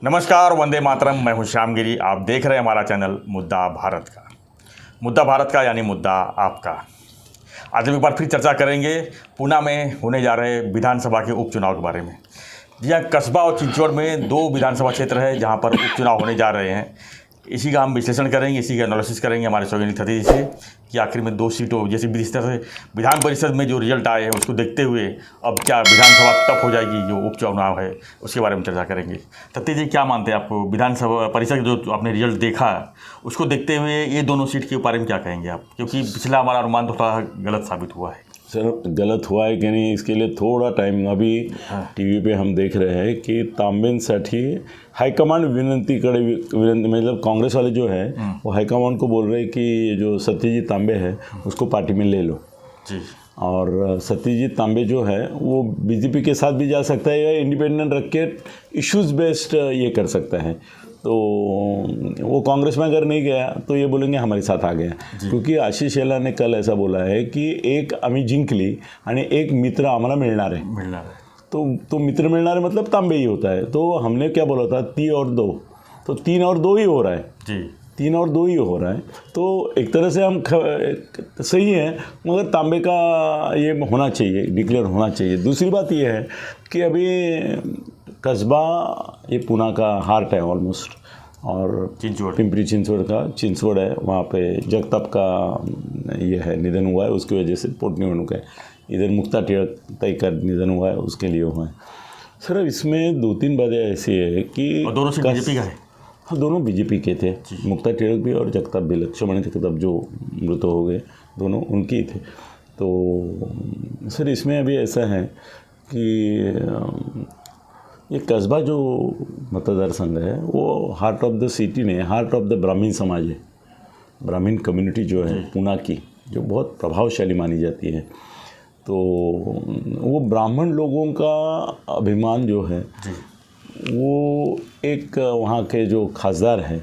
नमस्कार, वंदे मातरम। मैं हूं श्याम गिरी। आप देख रहे हैं हमारा चैनल मुद्दा भारत का। मुद्दा भारत का यानी मुद्दा आपका। आज हम एक बार फिर चर्चा करेंगे पूना में होने जा रहे विधानसभा के उपचुनाव के बारे में। जी हाँ, कस्बा और चिंचवड़ में दो विधानसभा क्षेत्र है जहां पर उपचुनाव होने जा रहे हैं। इसी का हम विश्लेषण करेंगे, इसी का एनालिसिस करेंगे हमारे सहयोगी अतिथि से कि आखिर में दो सीटों जैसे जिस तरह से विधान परिषद में जो रिजल्ट आए हैं उसको देखते हुए अब क्या विधानसभा टफ हो जाएगी, जो उपचुनाव है उसके बारे में चर्चा करेंगे। सत्य जी, क्या मानते हैं आपको विधानसभा परिषद जो आपने रिजल्ट देखा उसको देखते हुए ये दोनों सीट के बारे में क्या कहेंगे आप? क्योंकि पिछला हमारा अनुमान तो थोड़ा गलत साबित हुआ है। सर, गलत हुआ है कि नहीं इसके लिए थोड़ा टाइम अभी टीवी पे हम देख रहे हैं कि तांबेंसाठी हाईकमांड विनंती मतलब कांग्रेस वाले जो है वो हाईकमांड को बोल रहे हैं कि जो सत्यजीत तांबे है उसको पार्टी में ले लो जी। और सत्यजीत तांबे जो है वो बीजेपी के साथ भी जा सकता है या इंडिपेंडेंट रख के इश्यूज़ बेस्ड ये कर सकता है। तो वो कांग्रेस में अगर नहीं गया तो ये बोलेंगे हमारे साथ आ गया, क्योंकि आशीष शेलार ने कल ऐसा बोला है कि एक आम्ही जिंकली आणि एक मित्र आम्हाला मिळणार है। तो मित्र मिलना है मतलब तांबे ही होता है। तो हमने क्या बोला था 3 और 2, तो 3 और 2 ही हो रहा है जी। 3 और 2 ही हो रहा है, तो एक तरह से हम सही है, मगर तांबे का ये होना चाहिए, डिक्लेयर होना चाहिए। दूसरी बात ये है कि अभी कस्बा ये पुणे का हार्ट है ऑलमोस्ट, और पिंपरी चिंचवड़ का चिंचवड़ है, वहाँ पे जगताप का ये है निधन हुआ है, उसकी वजह से पोटनिवडणूक है। इधर मुक्ता टिळक का निधन हुआ है, उसके लिए हुआ है। सर, इसमें 2-3 बातें ऐसी है कि दोनों सीट बीजेपी का है। हाँ, दोनों बीजेपी के थे, मुक्ता टिळक भी और जगताप भी। लक्ष्मण जगताप जो मृत हो गए दोनों उनके ही थे। तो सर, इसमें अभी ऐसा है कि ये कस्बा जो मतदार संघ है वो हार्ट ऑफ द सिटी नहीं, हार्ट ऑफ द ब्राह्मीण समाज है। ब्राह्मीण कम्युनिटी जो है पुणे की, जो बहुत प्रभावशाली मानी जाती है, तो वो ब्राह्मण लोगों का अभिमान जो है वो एक वहाँ के जो खासदार हैं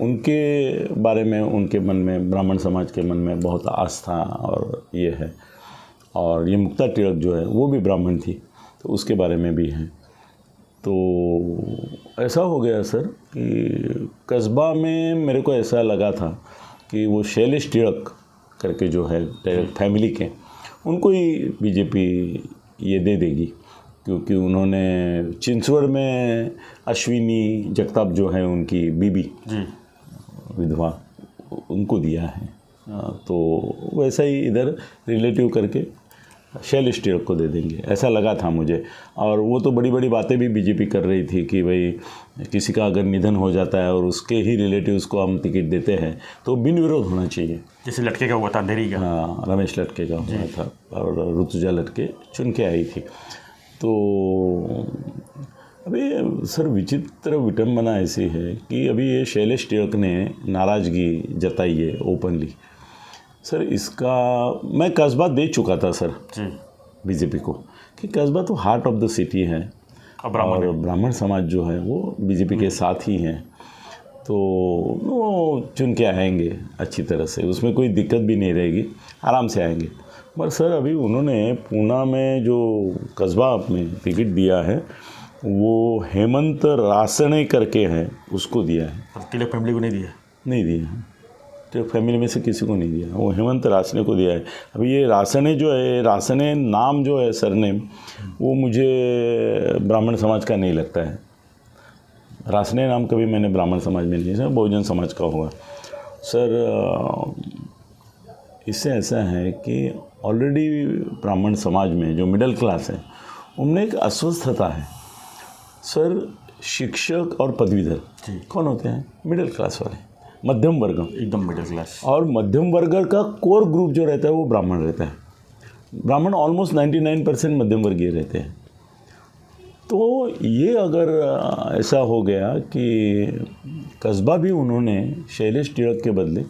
उनके बारे में, उनके मन में, ब्राह्मण समाज के मन में बहुत आस्था और ये है। और ये मुक्ता टिळक जो है वो भी ब्राह्मण थी, तो उसके बारे में भी है। तो ऐसा हो गया सर कि कस्बा में मेरे को ऐसा लगा था कि वो शैलेश टिळक करके जो है टिळक फैमिली के, उनको ही बीजेपी ये दे देगी, क्योंकि उन्होंने चिंचवड़ में अश्विनी जगताप जो है उनकी बीबी जी विधवा, उनको दिया है। तो वैसा ही इधर रिलेटिव करके शैलेश टिळक को दे देंगे, ऐसा लगा था मुझे। और वो तो बड़ी बड़ी बातें भी बीजेपी कर रही थी कि भाई किसी का अगर निधन हो जाता है और उसके ही रिलेटिव्स को हम टिकट देते हैं तो बिन विरोध होना चाहिए। जैसे लटके का हुआ था अंधेरी का। हाँ, रमेश लटके का हुआ था और ऋतुजा लटके चुन के आई थी। तो अभी सर विचित्र विडंबना ऐसी है कि अभी ये शैलेश टिळक ने नाराज़गी जताई है ओपनली। सर, इसका मैं कस्बा दे चुका था सर बीजेपी को, कि कस्बा तो हार्ट ऑफ द सिटी है और ब्राह्मण समाज जो है वो बीजेपी के साथ ही हैं, तो वो चुन के आएंगे अच्छी तरह से, उसमें कोई दिक्कत भी नहीं रहेगी, आराम से आएंगे। पर सर, अभी उन्होंने पूना में जो कस्बा में टिकट दिया है वो हेमंत रासने करके है, उसको दिया है। तिलक फैमिली को नहीं दिया? नहीं दिया है, तो फैमिली में से किसी को नहीं दिया, वो हेमंत रासने को दिया है। अभी ये रासने जो है, रासने नाम जो है सरनेम, वो मुझे ब्राह्मण समाज का नहीं लगता है। रासने नाम कभी मैंने ब्राह्मण समाज में नहीं, सर बहुजन समाज का हुआ। सर, इससे ऐसा है कि ऑलरेडी ब्राह्मण समाज में जो मिडिल क्लास है उनमें एक अस्वस्थता है। सर, शिक्षक और पदवीधर कौन होते हैं? मिडिल क्लास वाले, मध्यम वर्ग, एकदम मिडिल क्लास। और मध्यम वर्ग का कोर ग्रुप जो रहता है वो ब्राह्मण रहता है। ब्राह्मण ऑलमोस्ट 99% मध्यम वर्गीय रहते हैं। तो ये अगर ऐसा हो गया कि कस्बा भी उन्होंने शैलेश टिळक के बदले,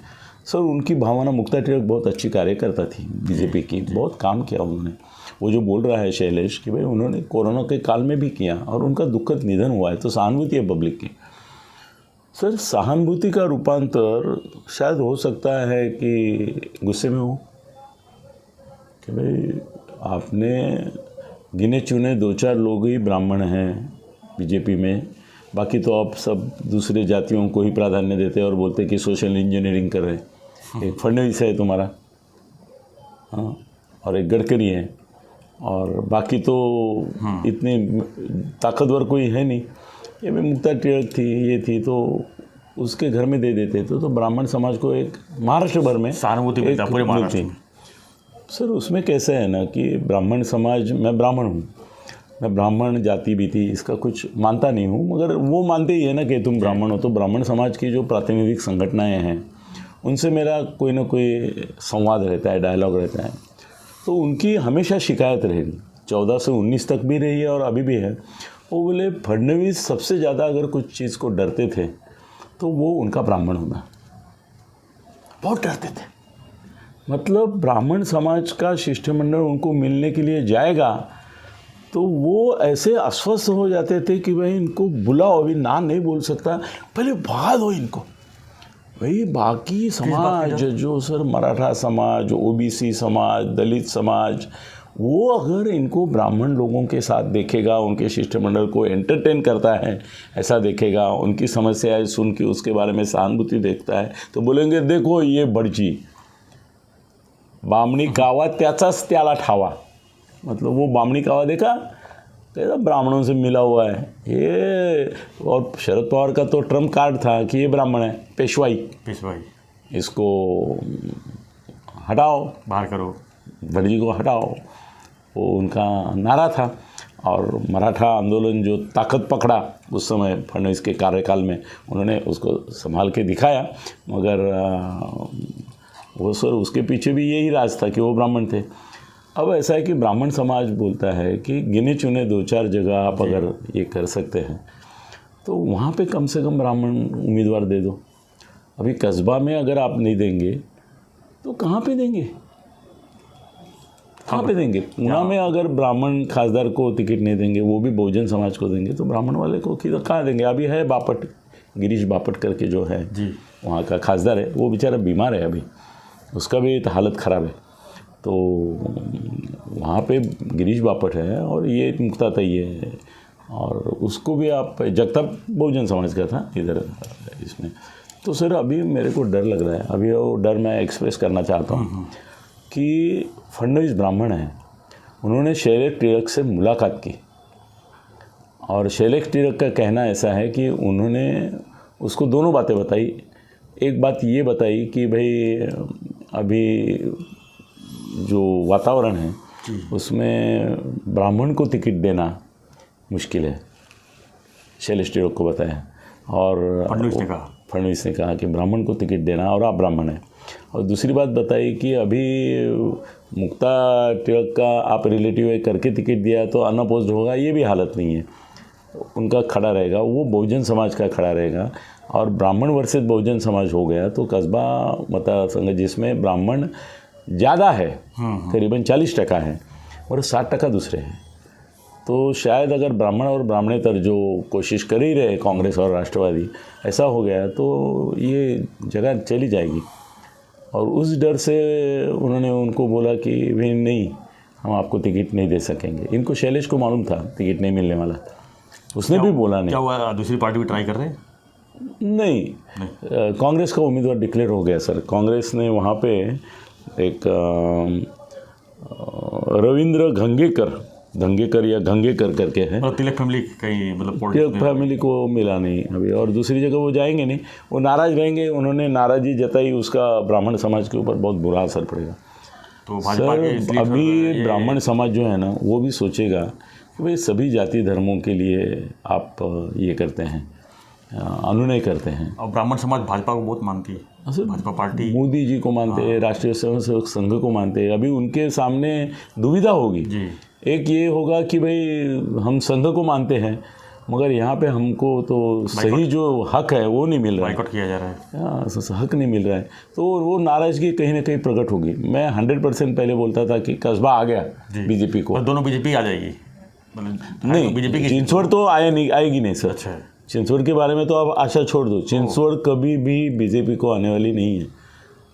सर उनकी भावना, मुक्ता टिळक बहुत अच्छी कार्यकर्ता थी बीजेपी की, बहुत काम किया उन्होंने। वो जो बोल रहा है शैलेश कि भाई उन्होंने कोरोना के काल में भी किया और उनका दुखद निधन हुआ है, तो सहानुभूति है पब्लिक की। सर, सहानुभूति का रूपांतर शायद हो सकता है कि गुस्से में हो कि भाई आपने गिने चुने 2-4 लोग ही ब्राह्मण हैं बीजेपी में। बाकी तो आप सब दूसरे जातियों को ही प्राधान्य देते हैं और बोलते हैं कि सोशल इंजीनियरिंग कर रहे हैं। एक फडणवीस है तुम्हारा, हाँ, और एक गडकरी है, और बाकी तो इतने ताकतवर कोई है नहीं। ये भी मुक्ता टिळक थी, ये थी, तो उसके घर में दे देते तो ब्राह्मण समाज को एक महाराष्ट्र भर में सहानुभूति मिलता पूरे महाराष्ट्र में। सर उसमें कैसे है ना कि ब्राह्मण समाज, मैं ब्राह्मण हूँ, मैं ब्राह्मण जाति भी थी इसका कुछ मानता नहीं हूँ, मगर वो मानते ही है ना कि तुम ब्राह्मण हो, तो ब्राह्मण समाज की जो प्रातिनिधिक संगठनाएं हैं उनसे मेरा कोई ना कोई संवाद रहता है, डायलॉग रहता है। तो उनकी हमेशा शिकायत रहेगी, 14 से 19 तक भी रही है और अभी भी है। वो बोले फडणवीस सबसे ज़्यादा अगर कुछ चीज़ को डरते थे तो वो उनका ब्राह्मण होना, बहुत डरते थे। मतलब ब्राह्मण समाज का शिष्टमंडल उनको मिलने के लिए जाएगा तो वो ऐसे अस्वस्थ हो जाते थे कि भाई इनको बुलाओ, अभी ना नहीं बोल सकता, पहले भगा दो इनको। भाई बाकी समाज जो सर मराठा समाज, ओबीसी समाज, दलित समाज, वो अगर इनको ब्राह्मण लोगों के साथ देखेगा, उनके शिष्टमंडल को एंटरटेन करता है ऐसा देखेगा, उनकी समस्याएं सुन के उसके बारे में सहानुभूति देखता है, तो बोलेंगे देखो ये बडजी, बामणी कावा त्याचाच त्याला ठावा। मतलब वो बामणी कावा देखा, कहता ब्राह्मणों से मिला हुआ है ये। और शरद पवार का तो ट्रम्प कार्ड था कि ये ब्राह्मण है, पेशवाई, इसको हटाओ, बाहर करो, भटजी को हटाओ, वो उनका नारा था। और मराठा आंदोलन जो ताकत पकड़ा उस समय फडणवीस के कार्यकाल में, उन्होंने उसको संभाल के दिखाया, मगर वो सर उसके पीछे भी यही राज था कि वो ब्राह्मण थे। अब ऐसा है कि ब्राह्मण समाज बोलता है कि गिने चुने 2-4 जगह आप अगर ये कर सकते हैं तो वहाँ पे कम से कम ब्राह्मण उम्मीदवार दे दो। अभी कस्बा में अगर आप नहीं देंगे तो कहाँ पे देंगे, कहाँ पे देंगे? ऊना में अगर ब्राह्मण खासदार को टिकट नहीं देंगे, वो भी बहुजन समाज को देंगे, तो ब्राह्मण वाले को कहाँ देंगे? अभी है बापट, गिरीश बापट करके जो है वहाँ का खासदार है, वो बेचारा बीमार है अभी, उसका भी हालत ख़राब है। तो वहाँ पे गिरीश बापट है और ये मुक्ता तैये है, और उसको भी आप, जगताप बहुजन समाज का था इधर इसमें। तो सर अभी मेरे को डर लग रहा है, अभी वो डर मैं एक्सप्रेस करना चाहता हूँ कि फडणवीस ब्राह्मण हैं, उन्होंने शैलेश टिळक से मुलाकात की, और शैलेश टिळक का कहना ऐसा है कि उन्होंने उसको दोनों बातें बताई। एक बात ये बताई कि भाई अभी जो वातावरण है उसमें ब्राह्मण को टिकट देना मुश्किल है, शैलेश टिळक को बताया। और फडणवीस ने कहा कि ब्राह्मण को टिकट देना, और आप ब्राह्मण हैं। और दूसरी बात बताई कि अभी मुक्ता टिळक का आप रिलेटिव है करके टिकट दिया तो अनअपोज्ड होगा, ये भी हालत नहीं है, उनका खड़ा रहेगा, वो बहुजन समाज का खड़ा रहेगा। और ब्राह्मण वर्सेस बहुजन समाज हो गया तो कस्बा मतदार संघ जिसमें ब्राह्मण ज़्यादा है, करीबन 40% है, और 60% दूसरे हैं। तो शायद अगर ब्राह्मण और ब्राह्मणेतर जो कोशिश कर ही रहे कांग्रेस और राष्ट्रवादी, ऐसा हो गया तो ये जगह चली जाएगी। और उस डर से उन्होंने उनको बोला कि भाई नहीं, हम आपको टिकट नहीं दे सकेंगे। इनको शैलेश को मालूम था टिकट नहीं मिलने वाला, उसने भी बोला नहीं। क्या हुआ, दूसरी पार्टी भी ट्राई कर रहे हैं? नहीं, कांग्रेस का उम्मीदवार डिक्लेयर हो गया सर। कांग्रेस ने वहाँ पे एक रविंद्र धंगेकर या घंगेकर करके है, तिलक फैमिली कहीं, मतलब तिलक फैमिली को मिला नहीं अभी, और दूसरी जगह वो जाएंगे नहीं, वो नाराज़ रहेंगे। उन्होंने नाराज़गी जताई, उसका ब्राह्मण समाज के ऊपर बहुत बुरा असर पड़ेगा। तो भाजपा सर अभी ब्राह्मण समाज जो है ना, वो भी सोचेगा कि भाई सभी जाति धर्मों के लिए आप ये करते हैं, अनुनय करते हैं। और ब्राह्मण समाज भाजपा को बहुत मानती है, भाजपा पार्टी मोदी जी को मानते हैं, राष्ट्रीय स्वयंसेवक संघ को मानते हैं। अभी उनके सामने दुविधा होगी जी। एक ये होगा कि भाई हम संघ को मानते हैं, मगर यहाँ पे हमको तो सही जो हक है वो नहीं मिल रहा है, बाइकआउट किया जा रहा है, हक नहीं मिल रहा है, तो वो नाराज़गी कहीं ना कहीं प्रकट होगी। मैं 100% पहले बोलता था कि कस्बा आ गया बीजेपी को, दोनों बीजेपी आ जाएगी, नहीं बीजेपी की चिंचवड़ तो आएगी नहीं सर। अच्छा, चिंचवड़ के बारे में तो आप आशा छोड़ दो, चिंचवड़ कभी भी बीजेपी को आने वाली नहीं है,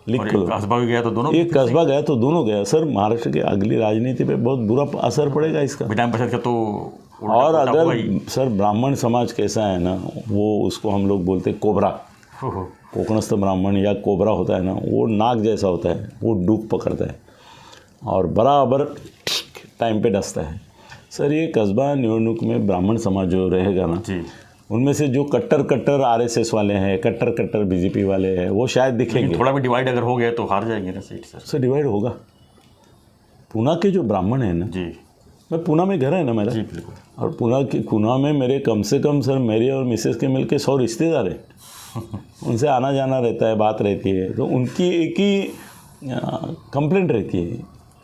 लिख लो। कस्बा भी गया तो दोनों, एक कस्बा गया तो दोनों गया सर। महाराष्ट्र की अगली राजनीति पे बहुत बुरा असर पड़ेगा इसका। विधान परिषद का तो और उल्टा अगर हुआ ही। सर ब्राह्मण समाज कैसा है ना, वो उसको हम लोग बोलते हैं कोबरा, हो। कोकणस्थ ब्राह्मण या कोबरा होता है ना, वो नाग जैसा होता है, वो डूब पकड़ता है और बराबर टाइम पे डसता है। सर ये कस्बा निवडणूक में ब्राह्मण समाज जो रहेगा ना जी, उनमें से जो कट्टर आरएसएस वाले हैं, कट्टर बीजेपी वाले हैं, वो शायद दिखेंगे। लेकिन थोड़ा भी डिवाइड अगर हो गया तो हार जाएंगे ना सीट सर। सर डिवाइड होगा। पूना के जो ब्राह्मण हैं ना, जी मैं पूना में घर है ना मेरा, जी बिल्कुल। और पूना में मेरे कम से कम सर मेरे और मिसेस के मिलके 100 रिश्तेदार हैं। उनसे आना जाना रहता है, बात रहती है, तो उनकी एक ही कंप्लेंट रहती है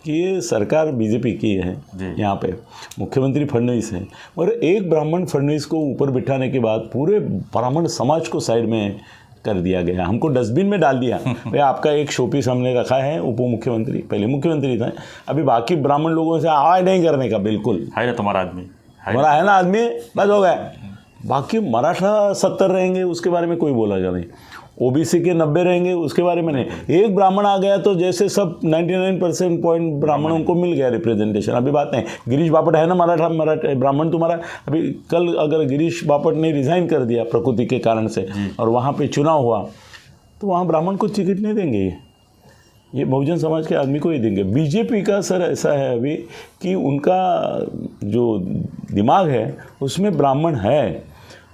कि ये सरकार बीजेपी की है, यहाँ पे मुख्यमंत्री फडणवीस है, और एक ब्राह्मण फडणवीस को ऊपर बिठाने के बाद पूरे ब्राह्मण समाज को साइड में कर दिया गया, हमको डस्टबिन में डाल दिया। भाई आपका एक शोपीस हमने रखा है, उप मुख्यमंत्री, पहले मुख्यमंत्री था, अभी बाकी ब्राह्मण लोगों से आवाज़ नहीं करने का, बिल्कुल है ना तुम्हारा आदमी, हमारा है ना आदमी, बस हो गया। बाकी मराठा 70 रहेंगे उसके बारे में कोई बोलेगा नहीं, ओबीसी के 90 रहेंगे उसके बारे में नहीं। एक ब्राह्मण आ गया तो जैसे सब 99% पॉइंट ब्राह्मणों को मिल गया रिप्रेजेंटेशन। अभी बात नहीं, गिरीश बापट है ना मराठा ब्राह्मण तुम्हारा, अभी कल अगर गिरीश बापट ने रिज़ाइन कर दिया प्रकृति के कारण से और वहाँ पे चुनाव हुआ तो वहाँ ब्राह्मण को टिकट नहीं देंगे, ये बहुजन समाज के आदमी को ही देंगे। बीजेपी का सर ऐसा है अभी कि उनका जो दिमाग है उसमें ब्राह्मण है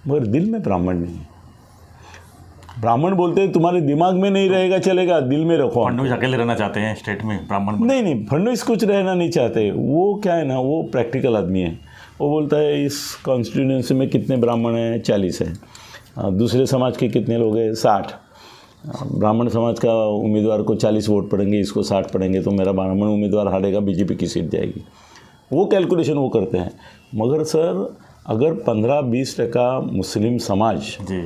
मगर दिल में ब्राह्मण नहीं है। ब्राह्मण बोलते हैं तुम्हारे दिमाग में नहीं रहेगा चलेगा, दिल में रखो। फडणवीस अकेले रहना चाहते हैं स्टेट में ब्राह्मण? नहीं, फडणवीस कुछ रहना नहीं चाहते। वो क्या है ना, वो प्रैक्टिकल आदमी है। वो बोलता है इस कॉन्स्टिट्यूंसी में कितने ब्राह्मण हैं, 40 है, दूसरे समाज के कितने लोग हैं, 60। ब्राह्मण समाज का उम्मीदवार को 40 वोट पड़ेंगे, इसको 60 पड़ेंगे, तो मेरा ब्राह्मण उम्मीदवार हारेगा, बीजेपी की सीट जाएगी। वो कैलकुलेशन वो करते हैं। मगर सर अगर 15-20% मुस्लिम समाज जी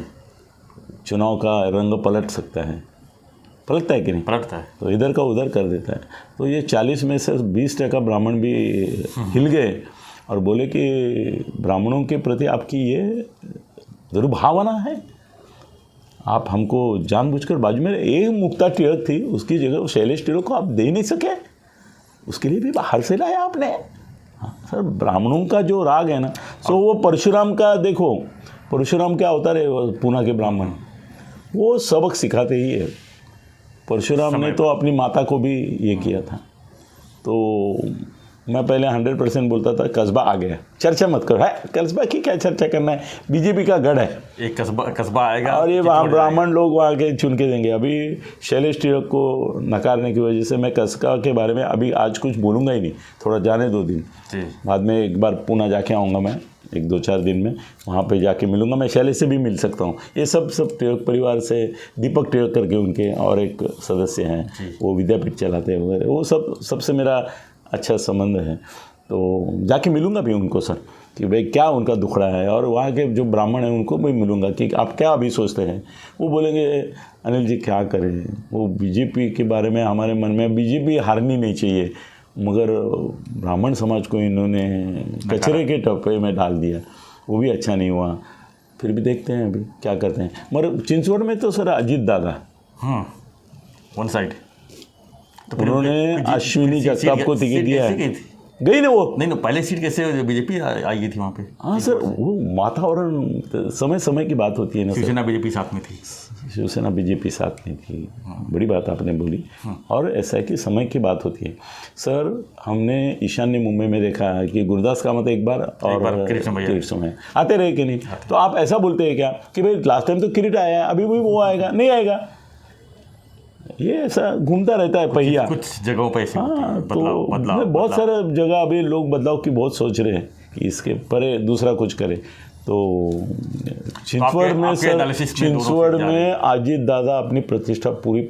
चुनाव का रंग पलट सकता है, पलटता है कि नहीं? पलटता है। तो इधर का उधर कर देता है। तो ये 40 में से 20% ब्राह्मण भी हिल गए और बोले कि ब्राह्मणों के प्रति आपकी ये दुर्भावना है, आप हमको जानबूझकर बाजू में एक मुक्ता टिळक थी, उसकी जगह शैलेश टिळक को आप दे नहीं सके, उसके लिए भी बाहर से लाया आपने। हाँ, सर ब्राह्मणों का जो राग है ना, सो वो परशुराम का देखो, परशुराम क्या होता रहे पूना के ब्राह्मण, वो सबक सिखाते ही है। परशुराम ने तो अपनी माता को भी ये किया था। तो मैं पहले 100% बोलता था कस्बा आ गया, चर्चा मत करो, है कस्बा की क्या चर्चा करना है, बीजेपी का गढ़ है, एक कस्बा आएगा और ये वहाँ ब्राह्मण लोग वहाँ के चुन के देंगे। अभी शैलेश टिळक को नकारने की वजह से मैं कस्बा के बारे में अभी आज कुछ बोलूँगा ही नहीं, थोड़ा जाने 2 दिन, बाद में एक बार पूना जाके आऊँगा मैं, 1-2-4 दिन में वहाँ पे जाके मिलूँगा। मैं शैलेश से भी मिल सकता हूँ। ये सब टिळक परिवार से, दीपक टिळक करके उनके और एक सदस्य हैं, वो विद्यापीठ चलाते हैं वगैरह, वो सबसे मेरा अच्छा संबंध है। तो जाके मिलूँगा भी उनको सर कि भाई क्या उनका दुखड़ा है, और वहाँ के जो ब्राह्मण हैं उनको भी मिलूँगा कि आप क्या अभी सोचते हैं। वो बोलेंगे अनिल जी क्या करें, वो बीजेपी के बारे में हमारे मन में, बीजेपी हारनी नहीं चाहिए, मगर ब्राह्मण समाज को इन्होंने कचरे के टप्पे में डाल दिया, वो भी अच्छा नहीं हुआ। फिर भी देखते हैं अभी क्या करते हैं। मगर चिंचवड़ में तो सर अजीत दादा वन साइड, तो उन्होंने अश्विनी जगताप को टिकट दिया है, गई ना वो। नहीं, पहले सीट कैसे बीजेपी आई गई थी वहाँ पे? हाँ सर, वो वातावरण समय समय की बात होती है ना। शिवसेना बीजेपी साथ में थी, शिवसेना बीजेपी साथ में थी, बड़ी बात आपने बोली। और ऐसा है कि समय की बात होती है सर। हमने ईशान्य मुंबई में देखा है कि गुरदास कामत एक बार और किरीट सोमैया आते रहे कि नहीं। तो आप ऐसा बोलते हैं क्या कि भाई लास्ट टाइम तो किरीट आया है, अभी भी वो आएगा? नहीं आएगा, ये ऐसा घूमता रहता है पहिया कुछ जगहों पे। हाँ, तो बहुत सारे जगह अभी लोग बदलाव की बहुत सोच रहे हैं कि इसके परे दूसरा कुछ करे। तो चिंचवड़ में सर, चिंचवड़ में अजीत दादा अपनी प्रतिष्ठा पूरी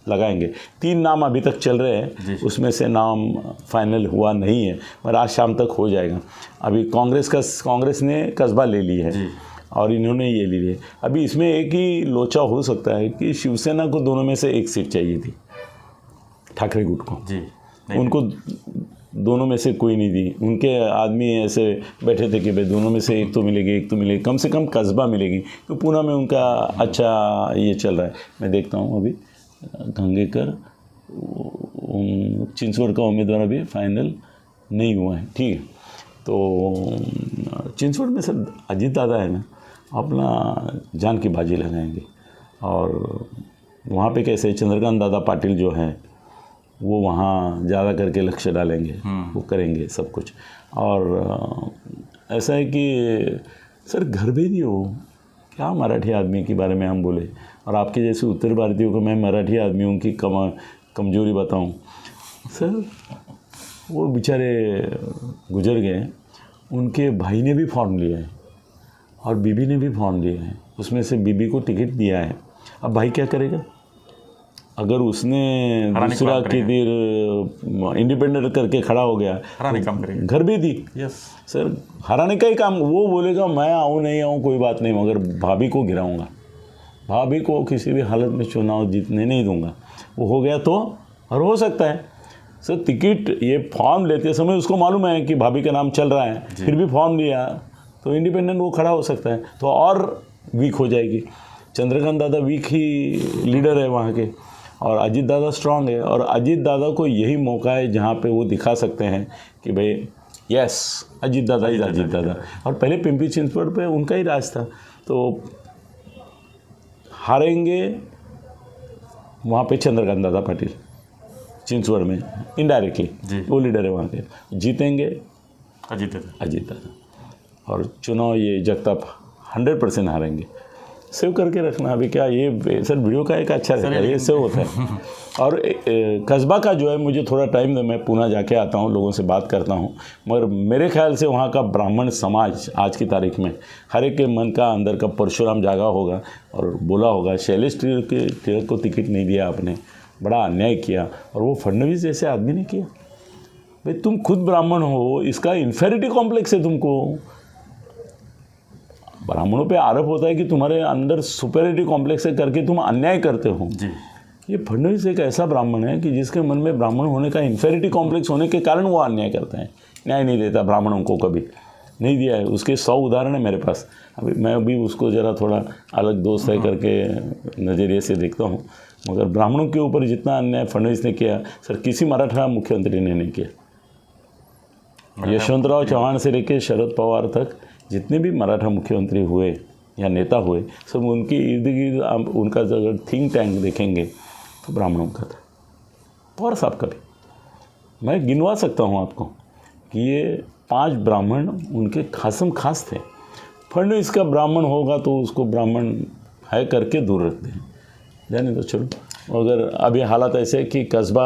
लगाएंगे। 3 नाम अभी तक चल रहे हैं, उसमें से नाम फाइनल हुआ नहीं है, पर आज शाम तक हो जाएगा। अभी कांग्रेस ने कस्बा ले ली है और इन्होंने ये ले लिया। अभी इसमें एक ही लोचा हो सकता है कि शिवसेना को दोनों में से एक सीट चाहिए थी, ठाकरे गुट को जी, उनको दोनों में से कोई नहीं दी। उनके आदमी ऐसे बैठे थे कि भाई दोनों में से एक तो मिलेगी, एक तो मिलेगी, कम से कम कस्बा मिलेगी। तो पूना में उनका अच्छा ये चल रहा है। मैं देखता हूँ अभी गंगेकर चिंचवड़ का उम्मीदवार अभी फाइनल नहीं हुआ है, ठीक है। तो चिंचवड़ में सर अजीत दादा है ना, अपना जान की बाजी लगाएंगे। और वहाँ पे कैसे चंद्रकांत दादा पाटिल जो हैं वो वहाँ ज़्यादा करके लक्ष्य डालेंगे, वो करेंगे सब कुछ। और ऐसा है कि सर घर भेदी हो क्या मराठी आदमी के बारे में हम बोले, और आपके जैसे उत्तर भारतीयों को मैं मराठी आदमियों की कमजोरी बताऊं। सर वो बेचारे गुजर गए, उनके भाई ने भी फॉर्म लिया है और बीबी ने भी फॉर्म लिया है, उसमें से बीबी को टिकट दिया है। अब भाई क्या करेगा? अगर उसने दूसरा की देर इंडिपेंडेंट करके खड़ा हो गया, हराने काम करेगा, घर भी दी। यस सर हराने का ही काम, वो बोलेगा मैं आऊँ नहीं आऊँ कोई बात नहीं, मगर भाभी को गिराऊंगा, भाभी को किसी भी हालत में चुनाव जीतने नहीं दूंगा। वो हो गया तो, और हो सकता है सर टिकट ये फॉर्म लेते समय उसको मालूम है कि भाभी का नाम चल रहा है, फिर भी फॉर्म लिया तो इंडिपेंडेंट वो खड़ा हो सकता है, तो और वीक हो जाएगी। चंद्रकांत दादा वीक ही लीडर है वहाँ के, और अजीत दादा स्ट्रांग है, और अजीत दादा को यही मौका है जहाँ पे वो दिखा सकते हैं कि भाई यस अजीत दादा इज अजीत दादा। और पहले पिंपरी चिंचवड़ पे उनका ही राज था, तो हारेंगे वहाँ पे चंद्रकांत दादा पाटिल चिंचवड़ में इनडायरेक्टली, वो लीडर है वहाँ के। जीतेंगे अजीत दादा, और चुनाव ये जगताप 100% हारेंगे। सेव करके रखना अभी क्या, ये सर वीडियो का एक अच्छा रहता है, ये सेव होता है। और कस्बा का जो है मुझे थोड़ा टाइम दे, मैं पुणे जाके आता हूँ, लोगों से बात करता हूँ, मगर मेरे ख्याल से वहाँ का ब्राह्मण समाज आज की तारीख में हर एक के मन का अंदर का परशुराम जागा होगा और बोला होगा शैलेश टिळक को टिकट नहीं दिया आपने, बड़ा अन्याय किया, और वो फडणवीस जैसे आदमी ने किया। भाई तुम खुद ब्राह्मण हो, इसका इन्फेरिटी कॉम्प्लेक्स है तुमको। ब्राह्मणों पे आरोप होता है कि तुम्हारे अंदर सुपेरिटी कॉम्प्लेक्स है करके तुम अन्याय करते हो जी। ये फडणवीस एक ऐसा ब्राह्मण है कि जिसके मन में ब्राह्मण होने का इन्फेरिटी कॉम्प्लेक्स होने के कारण वो अन्याय करते हैं, न्याय नहीं देता ब्राह्मणों को, कभी नहीं दिया है। उसके 100 उदाहरण है मेरे पास। अभी मैं भी उसको ज़रा थोड़ा अलग दोस्त है करके नज़रिए से देखता हूँ, मगर ब्राह्मणों के ऊपर जितना अन्याय फडणवीस ने किया सर किसी मराठा मुख्यमंत्री ने नहीं किया। यशवंतराव चौहान से लेकर शरद पवार तक जितने भी मराठा मुख्यमंत्री हुए या नेता हुए, सब उनके इर्द गिर्द आप उनका अगर थिंक टैंक देखेंगे तो ब्राह्मणों का था। पवार साहब का भी मैं गिनवा सकता हूँ आपको कि ये 5 ब्राह्मण उनके खासम खास थे। फडणवीस का ब्राह्मण होगा तो उसको ब्राह्मण है करके दूर रखते हैं, जाने तो चलो। अगर अभी हालात ऐसे है कि कस्बा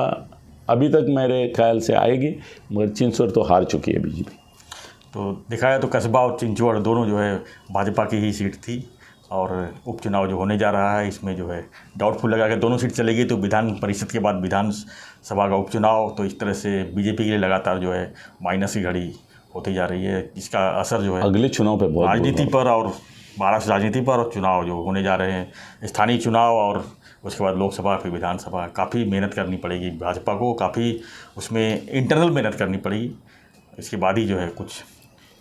अभी तक मेरे ख्याल से आएगी, मगर चिंचवड़ तो हार चुकी है बीजेपी। तो दिखाया तो कस्बा और चिंचवड़ दोनों जो है भाजपा की ही सीट थी, और उपचुनाव जो होने जा रहा है इसमें जो है डाउटफुल लगा कि दोनों सीट चलेगी, तो विधान परिषद के बाद विधानसभा का उपचुनाव, तो इस तरह से बीजेपी के लिए लगातार जो है माइनस की घड़ी होती जा रही है। इसका असर जो है अगले चुनाव पे बहुत राजनीति पर और महाराष्ट्र राजनीति पर, और चुनाव जो होने जा रहे हैं स्थानीय चुनाव और उसके बाद लोकसभा फिर विधानसभा, काफ़ी मेहनत करनी पड़ेगी भाजपा को, काफ़ी उसमें इंटरनल मेहनत करनी पड़ेगी। इसके बाद ही जो है कुछ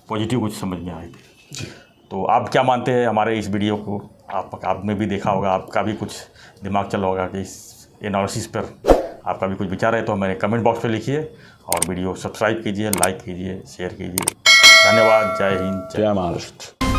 पॉजिटिव कुछ समझ में आएगी। तो आप क्या मानते हैं हमारे इस वीडियो को? आपने भी देखा होगा, आपका भी कुछ दिमाग चला होगा कि इस एनालिसिस पर आपका भी कुछ विचार है, तो हमें कमेंट बॉक्स में लिखिए, और वीडियो सब्सक्राइब कीजिए, लाइक कीजिए, शेयर कीजिए। धन्यवाद। जय हिंद, जय महाराष्ट्र।